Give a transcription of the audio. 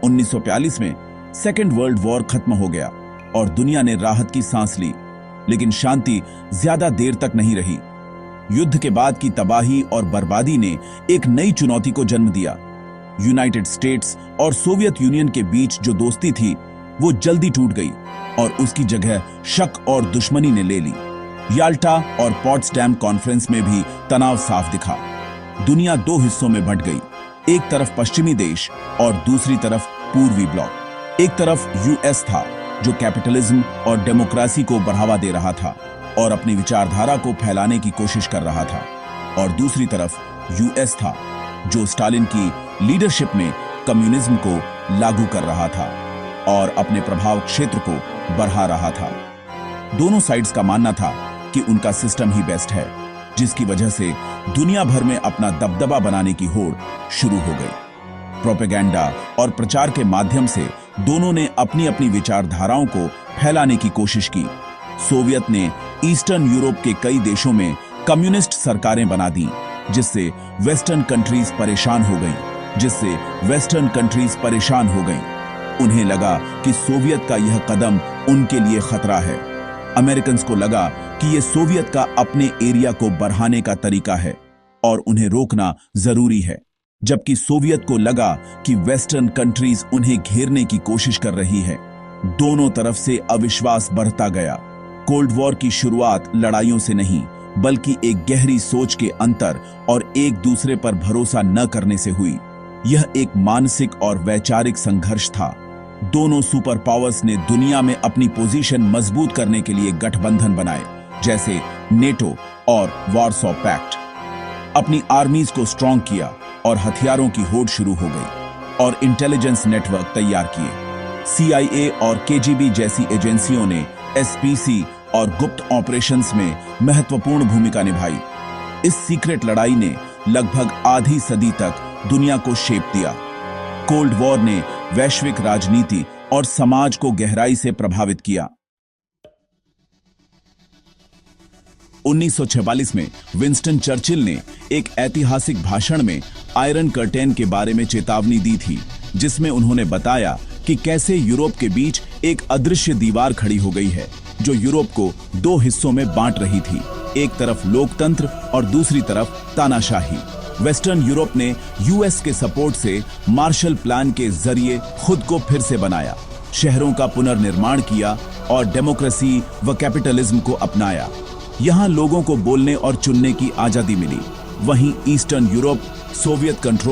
1942 में second world war खत्म हो गया और दुनिया ने राहत की सांस ली, लेकिन शांति ज्यादा देर तक नहीं रही। युद्ध के बाद की तबाही और बर्बादी ने एक नई चुनौती को जन्म दिया। यूनाइटेड स्टेट्स और सोवियत यूनियन के बीच जो दोस्ती थी वो जल्दी टूट गई और उसकी जगह शक और दुश्मनी ने ले ली। याल्टा और पॉट्सडैम कॉन्फ्रेंस में भी तनाव साफ दिखा। दुनिया दो हिस्सों में बंट गई, एक तरफ पश्चिमी देश और दूसरी तरफ पूर्वी ब्लॉक। एक तरफ यूएस था जो कैपिटलिज्म और डेमोक्रेसी को बढ़ावा दे रहा था और अपनी विचारधारा को फैलाने की कोशिश कर रहा था, और दूसरी तरफ यूएस था जो स्टालिन की लीडरशिप में कम्युनिज्म को लागू कर रहा था और अपने प्रभाव क्षेत्र को बढ़ा रहा था। दोनों साइड्स का मानना था कि उनका सिस्टम ही बेस्ट है, जिसकी वजह से दुनिया भर में अपना दबदबा बनाने की होड़ शुरू हो गई। प्रोपेगेंडा और प्रचार के माध्यम से दोनों ने अपनी अपनी विचारधाराओं को फैलाने की कोशिश की। सोवियत ने ईस्टर्न यूरोप के कई देशों में कम्युनिस्ट सरकारें बना दी, जिससे वेस्टर्न कंट्रीज परेशान हो गईं। उन्हें लगा कि सोवियत का यह कदम उनके लिए खतरा है। अमेरिकन्स को लगा कि यह सोवियत का अपने एरिया को बढ़ाने का तरीका है और उन्हें रोकना जरूरी है, जबकि सोवियत को लगा कि वेस्टर्न कंट्रीज उन्हें घेरने की कोशिश कर रही है। दोनों तरफ से अविश्वास बढ़ता गया। कोल्ड वॉर की शुरुआत लड़ाइयों से नहीं, बल्कि एक गहरी सोच के अंतर और एक दूसरे पर भरोसा न करने से हुई। यह एक मानसिक और वैचारिक संघर्ष था। दोनों सुपर पावर्स ने दुनिया में अपनी पोजीशन मजबूत करने के लिए गठबंधन बनाए, जैसे नेटो और वार्सो पैक्ट। अपनी आर्मीज को स्ट्रॉन्ग किया और हथियारों की होड़ शुरू हो गई और इंटेलिजेंस नेटवर्क तैयार किए। CIA और KGB जैसी एजेंसियों ने SPC और गुप्त ऑपरेशंस में महत्वपूर्ण भूमिका निभाई। इस सीक्रेट लड़ाई ने लगभग आधी सदी तक दुनिया को शेप दिया। कोल्ड वॉर ने वैश्विक राजनीति और समाज को गहराई से प्रभावित किया। 1946 में विंस्टन चर्चिल ने एक ऐतिहासिक भाषण में आयरन कर्टेन के बारे में चेतावनी दी थी, जिसमें उन्होंने बताया कि कैसे यूरोप के बीच एक अदृश्य दीवार खड़ी हो गई है जो यूरोप को दो हिस्सों में बांट रही थी, एक तरफ लोकतंत्र और दूसरी तरफ तानाशाही। वेस्टर्न यूरोप ने यूएस के सपोर्ट से मार्शल प्लान के जरिए खुद को फिर से बनाया, शहरों का पुनर्निर्माण किया और डेमोक्रेसी व कैपिटलिज्म को अपनाया। यहाँ लोगों को बोलने और चुनने की आजादी मिली। वहीं ईस्टर्न यूरोप सोवियत कंट्रोल